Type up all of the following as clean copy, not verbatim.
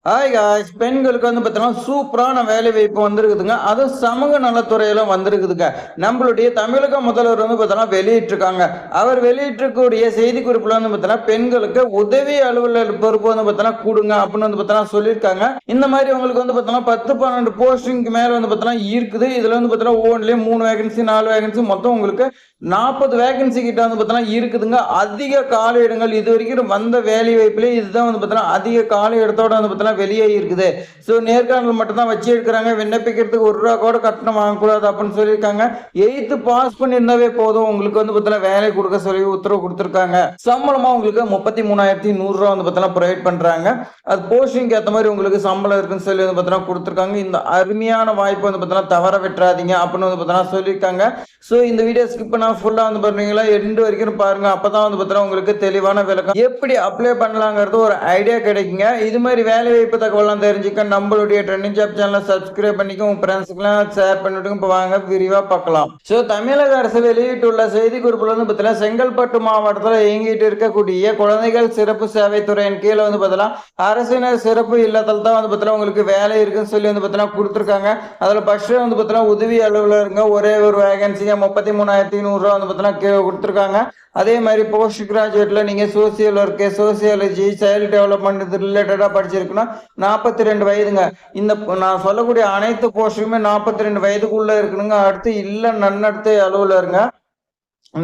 Hi guys, பெண்களுக்கு பார்த்தீங்கன்னா சூப்பரான வேலை வாய்ப்பு வந்திருக்குதுங்க. அதுவும் சமூக நலத்துறையில வந்திருக்குதுங்க. நம்மளுடைய தமிழக முதல்வர் பார்த்தீங்கன்னா வெளியிட்டிருக்காங்க. அவர் வெளியிட்டிருக்கக்கூடிய செய்திக்குறிப்புல பார்த்தீங்கன்னா பெண்களுக்கு உதவி அலுவலர் பொறுப்பு பார்த்தீங்கன்னா கொடுங்க அப்படின்னு பார்த்தீங்கன்னா சொல்லியிருக்காங்க. இந்த மாதிரி உங்களுக்கு பார்த்தீங்கன்னா 10-12 போஸ்டிங்க்கு மேல பார்த்தீங்கன்னா இருக்குது. இதுல பார்த்தீங்கன்னா ஒவ்வொன்றிலையும் 3 வேகன்சி 4 வேகன்சி மொத்தம் உங்களுக்கு 40 வேகன்சி கிட்ட பார்த்தீங்கன்னா இருக்குதுங்க. அதிக காலி இடங்கள் இது வரைக்கும் வந்த வேலை வாய்ப்புல இதுதான் பார்த்தீங்கன்னா அதிக காலி இடத்தோட பார்த்தீங்கன்னா வெளியே இருக்குது. ஸோ நேர்காணல் மட்டும் தான் வச்சு எடுக்கிறாங்க. விண்ணப்பிக்கிறதுக்கு ₹1 கூட கட்டணம் வாங்கக்கூடாது அப்படின்னு சொல்லியிருக்காங்க. 8th பாஸ் பண்ணியிருந்தாவே போதும், உங்களுக்கு பார்த்தீங்கன்னா வேலை கொடுக்க சொல்லி உத்தரவு கொடுத்துருக்காங்க. சம்பளமா உங்களுக்கு ₹33,100 பார்த்தீங்கன்னா ப்ரொவைட் பண்றாங்க. அது போஸ்டிங் ஏற்ற மாதிரி உங்களுக்கு சம்பளம் இருக்குன்னு சொல்லி பார்த்தீங்கன்னா கொடுத்துருக்காங்க. இந்த அருமையான வாய்ப்பு பார்த்தீங்கன்னா தவற விட்டுறாதீங்க அப்படின்னு பார்த்தீங்கன்னா சொல்லியிருக்காங்க. ஸோ இந்த வீடியோ ஸ்கிப் பண்ணா ஃபுல்லா பாருங்களா எண்டு வரைக்கும் பாருங்க. அப்பதான் பார்த்தீங்கன்னா உங்களுக்கு தெளிவான விளக்கம் எப்படி அப்ளை பண்ணலாங்கிறது ஒரு ஐடியா கிடைக்குங்க. இது மாதிரி வேலை வாய்ப்பு தகவலாம் தெரிஞ்சுக்க நம்மளுடைய ட்ரெண்டிங் ஜாப் சேனலை சப்ஸ்கிரைப் பண்ணிக்க, உங்க ஃப்ரெண்ட்ஸுக்குலாம் ஷேர் பண்ணிட்டு இப்போ வாங்க விரிவா பார்க்கலாம். ஸோ தமிழக அரசு வெளியிட்டுள்ள செய்தி குறிப்பில் பார்த்தீங்கன்னா செங்கல்பட்டு மாவட்டத்தில் இயங்கிட்டு இருக்கக்கூடிய குழந்தைகள் சிறப்பு சேவைத்துறையின் கீழே பார்த்தீங்கன்னா அரசினர் சிறப்பு இல்லத்தில் தான் பார்த்தீங்கன்னா உங்களுக்கு வேலை இருக்குன்னு சொல்லி பார்த்தீங்கன்னா கொடுத்துருக்காங்க. அதில் ஃபர்ஸ்ட் பார்த்தீங்கன்னா உதவி அலுவலருங்க ஒரே ஒரு வேகன்சிங்க ₹33,100 பார்த்தீங்கன்னா கொடுத்துருக்காங்க. அதே மாதிரி போஸ்ட் கிராஜுவேட்ல நீங்க social work, sociology, child development இது ரிலேட்டடா படிச்சிருக்கணும். 42 வயதுங்க. இந்த நான் சொல்லக்கூடிய அனைத்து போஸ்ட்டுமே 42 வயதுக்குள்ள இருக்கணுங்க. அடுத்து இல்ல நன்னடத்தை அலுவலருங்க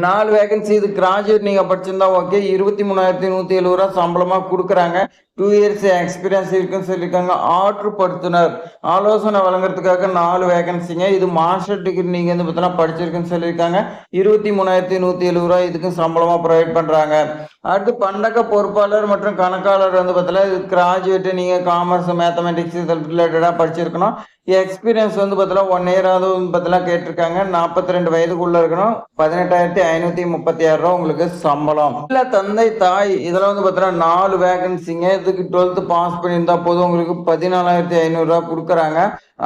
4 வேகன்சி. இது கிராஜுவேட் நீங்க படிச்சிருந்தா ஓகே. ₹23,170 சம்பளமா கொடுக்குறாங்க. 2 இயர்ஸ் எக்ஸ்பீரியன்ஸ் இருக்குன்னு சொல்லியிருக்காங்க. ஆற்றுப்படுத்துனர் ஆலோசனை வழங்குறதுக்காக 4 வேகன்சிங்க. இது மாஸ்டர் டிகிரி நீங்க பார்த்தீங்கன்னா படிச்சிருக்குன்னு சொல்லியிருக்காங்க. ₹23,170 இதுக்கு சம்பளமா ப்ரொவைட் பண்றாங்க. அடுத்து பண்டக பொறுப்பாளர் மற்றும் கணக்காளர் பார்த்தீங்கன்னா இது கிராஜுவேட் நீங்க காமர்ஸ் மேத்தமெட்டிக்ஸ் ரிலேட்டடா படிச்சிருக்கணும். எக்ஸ்பீரியன்ஸ் பார்த்தீங்கன்னா 1 இயர் பார்த்தீங்கன்னா கேட்டிருக்காங்க. 42 வயதுக்குள்ள இருக்கணும். ₹18,536 உங்களுக்கு சம்பளம். இல்ல தந்தை தாய் இதுல பார்த்தீங்கன்னா 4 வேகன்சிங்க. இதுக்கு 12th பாஸ் பண்ணியிருந்தா போதும், உங்களுக்கு ₹14,500 கொடுக்குறாங்க.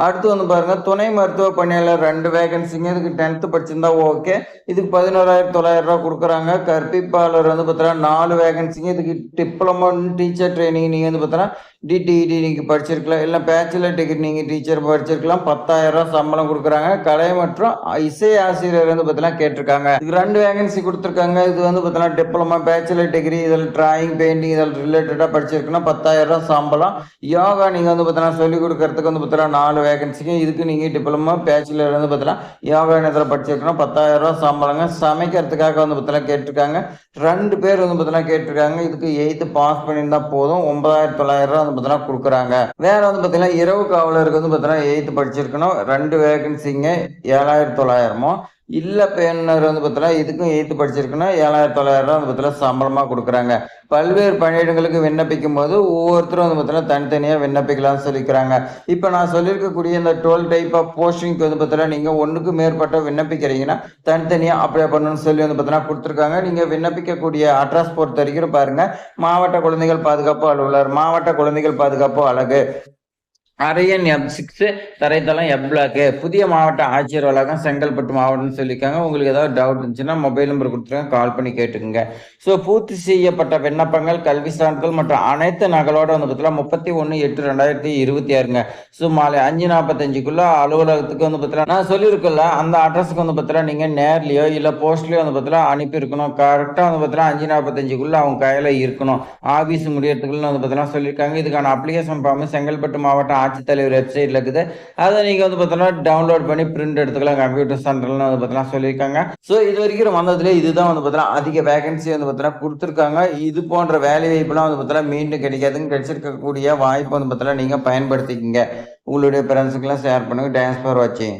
அடுத்து பாருங்க துணை மருத்துவ பணியாளர் 2 வேகன்சிங்க. இதுக்கு 10th படிச்சிருந்தா ஓகே. இதுக்கு ₹11,900 கொடுக்குறாங்க. கற்பிப்பாளர் பார்த்தீங்கன்னா 4 வேகன்சிங்க. இதுக்கு டிப்ளமோ டீச்சர் ட்ரைனிங் நீங்க பார்த்தீங்கன்னா டிடிஇடி நீங்க படிச்சிருக்கலாம். இல்லை பேச்சுலர் டிகிரி நீங்க டீச்சர் படிச்சிருக்கலாம். ₹10,000 சம்பளம் கொடுக்குறாங்க. கலை மற்றும் இசை ஆசிரியர் பார்த்தீங்கன்னா கேட்டிருக்காங்க. இதுக்கு 2 வேகன்சி கொடுத்துருக்காங்க. இது பார்த்தீங்கன்னா டிப்ளமா பேச்சுலர் டிகிரி இதில் டிராயிங் பெயிண்டிங் இதில் ரிலேட்டடா படிச்சிருக்கணும். ₹10,000 சம்பளம். யோகா நீங்க பார்த்தீங்கன்னா சொல்லிக் கொடுக்கறதுக்கு பார்த்தீங்கன்னா 4 வேகன்சிக்கு. இதுக்கு நீங்க டிப்ளமா பேச்சுலர் பார்த்தீங்கன்னா யோகா இதில் படிச்சிருக்கணும். ₹10,000 சம்பளங்க. சமைக்கிறதுக்காக பார்த்தீங்கன்னா கேட்டிருக்காங்க. 2 பேர் பார்த்தீங்கன்னா கேட்டிருக்காங்க. இதுக்கு 8th பாஸ் பண்ணியிருந்தா போதும், ₹9,900 பார்த்தீங்கன்னா கொடுக்குறாங்க. வேற பார்த்தீங்கன்னா இரவு காவலருக்கு பார்த்தீங்கன்னா 8th படிச்சிருக்கணும். 2 வேகன்சிங்க. 7,900. இல்ல பெண்ணர் பார்த்தீங்கன்னா இதுக்கும் 8th படிச்சிருக்கணும். ₹7,900 பார்த்தீங்கன்னா சம்பளமா கொடுக்குறாங்க. பல்வேறு பணியிடங்களுக்கு விண்ணப்பிக்கும் போது ஒவ்வொருத்தரும் பார்த்தீங்கன்னா தனித்தனியாக விண்ணப்பிக்கலாம்னு சொல்லிக்கிறாங்க. இப்போ நான் சொல்லியிருக்கக்கூடிய இந்த 12 டைப் ஆஃப் போஸ்டிங்க்கு பார்த்தீங்கன்னா நீங்கள் ஒன்றுக்கு மேற்பட்ட விண்ணப்பிக்கிறீங்கன்னா தனித்தனியாக அப்ளை பண்ணணும்னு சொல்லி பார்த்தீங்கன்னா கொடுத்துருக்காங்க. நீங்கள் விண்ணப்பிக்கக்கூடிய அட்ரஸ் பொறுத்த வரைக்கும் பாருங்க. மாவட்ட குழந்தைகள் பாதுகாப்பு அலுவலர், மாவட்ட குழந்தைகள் பாதுகாப்பு அலகு, அரையன் F6 தரைத்தளம் F பிளாக், புதிய மாவட்ட ஆட்சியர் வளாகம் செங்கல்பட்டு மாவட்டம்னு சொல்லியிருக்காங்க. உங்களுக்கு ஏதாவது டவுட் இருந்துச்சுன்னா மொபைல் நம்பர் கொடுத்துருங்க, கால் பண்ணி கேட்டுக்கோங்க. ஸோ பூர்த்தி செய்யப்பட்ட விண்ணப்பங்கள் கல்வி சான்றிதழ் மற்றும் அனைத்து நகலோட பார்த்தீங்கன்னா 31/8/2026ங்க. ஸோ மாலை 5:45க்குள்ள அலுவலகத்துக்கு பார்த்தீங்கன்னா நான் சொல்லியிருக்கல அந்த அட்ரஸுக்கு பார்த்தீங்கன்னா நீங்கள் நேர்லையோ இல்லை போஸ்ட்லேயோ பார்த்தீங்கன்னா அனுப்பியிருக்கணும். கரெக்டாக பார்த்தீங்கன்னா 5:45க்குள்ள அவங்க கையில் இருக்கணும். ஆஃபீஸ் முடியறதுக்குள்ள பார்த்தீங்கன்னா சொல்லியிருக்காங்க. இதுக்கான அப்ளிகேஷன் ஃபார்ம் செங்கல்பட்டு மாவட்ட ஆட்சித்தலைவர் வெப்சைட்ல இருக்குது. அதை நீங்க பார்த்தீங்கன்னா டவுன்லோட் பண்ணி பிரிண்ட் எடுத்துக்கலாம். கம்ப்யூட்டர் சென்டர்ல பார்த்தீங்கன்னா சொல்லியிருக்காங்க. ஸோ இது வரைக்கும் வந்ததுல இதுதான் பார்த்தீங்கன்னா அதிக வேகன்சி பார்த்தீங்கன்னா கொடுத்துருக்காங்க. இது போன்ற வேலை வாய்ப்புலாம் பார்த்தீங்கன்னா மீண்டும் கிடைக்காதுன்னு கிடைச்சிருக்கக்கூடிய வாய்ப்பு பார்த்தீங்கன்னா நீங்க பயன்படுத்திக்கிங்க. உங்களுடைய ஃப்ரெண்ட்ஸுக்கெல்லாம் ஷேர் பண்ணுங்க. தேங்க்ஸ் ஃபார் வாட்சிங்.